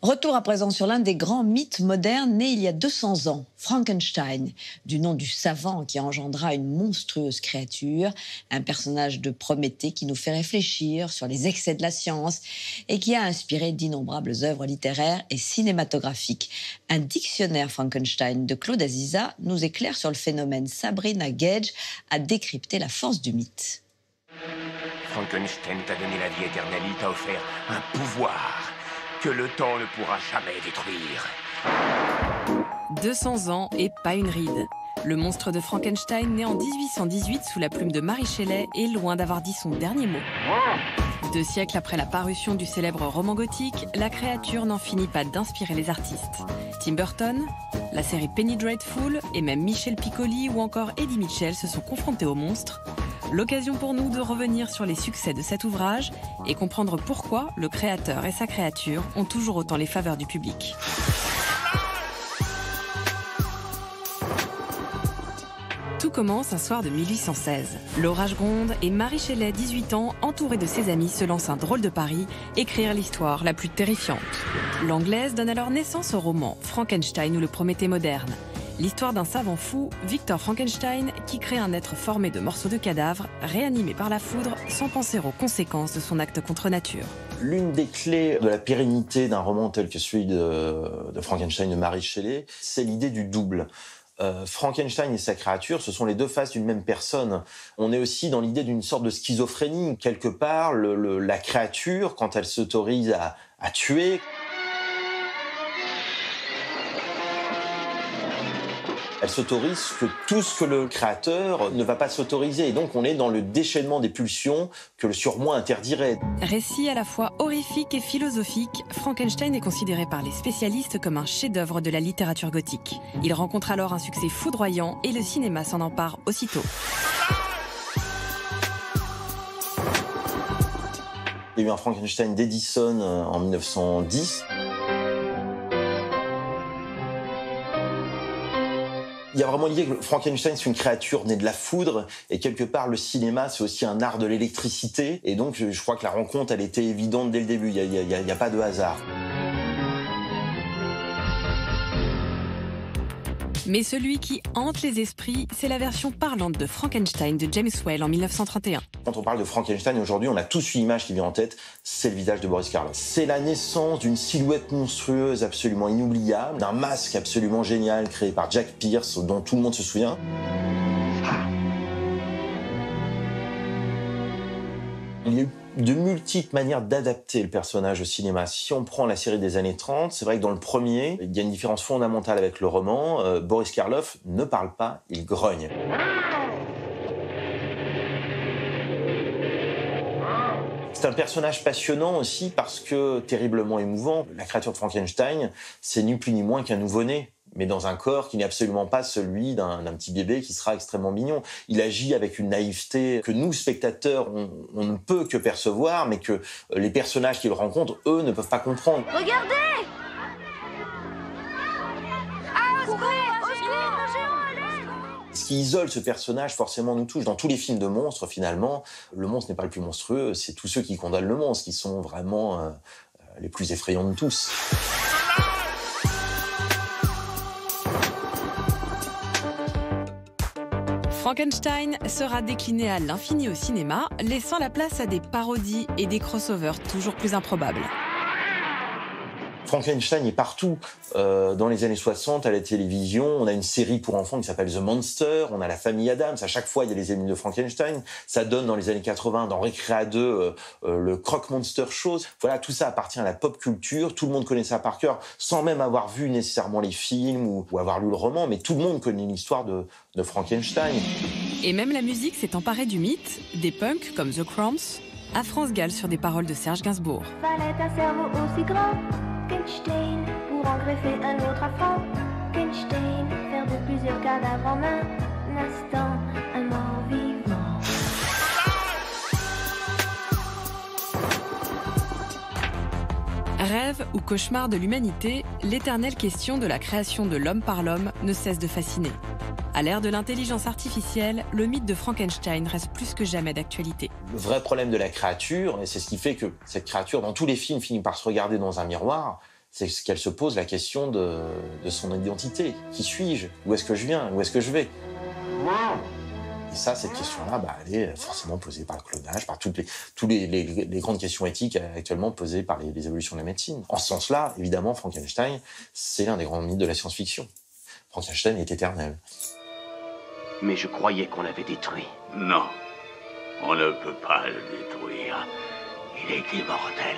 Retour à présent sur l'un des grands mythes modernes nés il y a 200 ans, Frankenstein, du nom du savant qui engendra une monstrueuse créature, un personnage de Prométhée qui nous fait réfléchir sur les excès de la science et qui a inspiré d'innombrables œuvres littéraires et cinématographiques. Un dictionnaire Frankenstein de Claude Aziza nous éclaire sur le phénomène. Sabrina Gage a décrypté la force du mythe. Frankenstein t'a donné la vie éternelle, il t'a offert un pouvoir que le temps ne pourra jamais détruire. 200 ans et pas une ride. Le monstre de Frankenstein, né en 1818 sous la plume de Mary Shelley, est loin d'avoir dit son dernier mot. 2 siècles après la parution du célèbre roman gothique, la créature n'en finit pas d'inspirer les artistes. Tim Burton, la série Penny Dreadful et même Michel Piccoli ou encore Eddie Mitchell se sont confrontés au monstre. L'occasion pour nous de revenir sur les succès de cet ouvrage et comprendre pourquoi le créateur et sa créature ont toujours autant les faveurs du public. Tout commence un soir de 1816. L'orage gronde et Mary Shelley, 18 ans, entourée de ses amis, se lance un drôle de pari, écrire l'histoire la plus terrifiante. L'anglaise donne alors naissance au roman Frankenstein ou le Prométhée moderne. L'histoire d'un savant fou, Victor Frankenstein, qui crée un être formé de morceaux de cadavres, réanimé par la foudre, sans penser aux conséquences de son acte contre nature. L'une des clés de la pérennité d'un roman tel que celui de Frankenstein de Mary Shelley, c'est l'idée du double. Frankenstein et sa créature, ce sont les deux faces d'une même personne. On est aussi dans l'idée d'une sorte de schizophrénie. Quelque part, la créature, quand elle s'autorise à tuer, elle s'autorise tout ce que le créateur ne va pas s'autoriser. Et donc, on est dans le déchaînement des pulsions que le surmoi interdirait. Récit à la fois horrifique et philosophique, Frankenstein est considéré par les spécialistes comme un chef-d'œuvre de la littérature gothique. Il rencontre alors un succès foudroyant et le cinéma s'en empare aussitôt. Il y a eu un Frankenstein d'Edison en 1910. Il y a vraiment l'idée que Frankenstein, c'est une créature née de la foudre, et quelque part, le cinéma, c'est aussi un art de l'électricité. Et donc, je crois que la rencontre, elle était évidente dès le début. Il y a pas de hasard. Mais celui qui hante les esprits, c'est la version parlante de Frankenstein de James Whale en 1931. Quand on parle de Frankenstein aujourd'hui, on a tous une image qui vient en tête, c'est le visage de Boris Karloff. C'est la naissance d'une silhouette monstrueuse absolument inoubliable, d'un masque absolument génial créé par Jack Pierce, dont tout le monde se souvient. Il y a eu de multiples manières d'adapter le personnage au cinéma. Si on prend la série des années 30, c'est vrai que dans le premier, il y a une différence fondamentale avec le roman. Boris Karloff ne parle pas, il grogne. C'est un personnage passionnant aussi parce que terriblement émouvant. La créature de Frankenstein, c'est ni plus ni moins qu'un nouveau-né, mais dans un corps qui n'est absolument pas celui d'un petit bébé qui sera extrêmement mignon. Il agit avec une naïveté que nous, spectateurs, on ne peut que percevoir, mais que les personnages qu'il rencontre, eux, ne peuvent pas comprendre. Regardez! Ah, au secours! Au secours! Un géant, allez! Ce qui isole ce personnage, forcément, nous touche. Dans tous les films de monstres, finalement, le monstre n'est pas le plus monstrueux, c'est tous ceux qui condamnent le monstre qui sont vraiment les plus effrayants de tous. Frankenstein sera décliné à l'infini au cinéma, laissant la place à des parodies et des crossovers toujours plus improbables. Frankenstein est partout. Dans les années 60, à la télévision, on a une série pour enfants qui s'appelle The Monster, on a la famille Adams, à chaque fois il y a les émules de Frankenstein. Ça donne dans les années 80, dans Récréa 2, le Croc Monster Show. Voilà, tout ça appartient à la pop culture, tout le monde connaît ça par cœur, sans même avoir vu nécessairement les films ou avoir lu le roman, mais tout le monde connaît l'histoire de Frankenstein. Et même la musique s'est emparée du mythe, des punks comme The Cramps, à France Gall sur des paroles de Serge Gainsbourg. Fallait un cerveau aussi grand Frankenstein pour en greffer un autre à Frankenstein, faire de plusieurs cadavres en un instant un mort vivant. Rêve ou cauchemar de l'humanité, l'éternelle question de la création de l'homme par l'homme ne cesse de fasciner. À l'ère de l'intelligence artificielle, le mythe de Frankenstein reste plus que jamais d'actualité. Le vrai problème de la créature, et c'est ce qui fait que cette créature, dans tous les films, finit par se regarder dans un miroir, c'est qu'elle se pose la question de son identité. Qui suis-je? Où est-ce que je viens? Où est-ce que je vais? Et ça, cette question-là, elle est forcément posée par le clonage, par toutes les grandes questions éthiques actuellement posées par les évolutions de la médecine. En ce sens-là, évidemment, Frankenstein, c'est l'un des grands mythes de la science-fiction. Frankenstein est éternel. Mais je croyais qu'on l'avait détruit. Non, on ne peut pas le détruire. Il est immortel.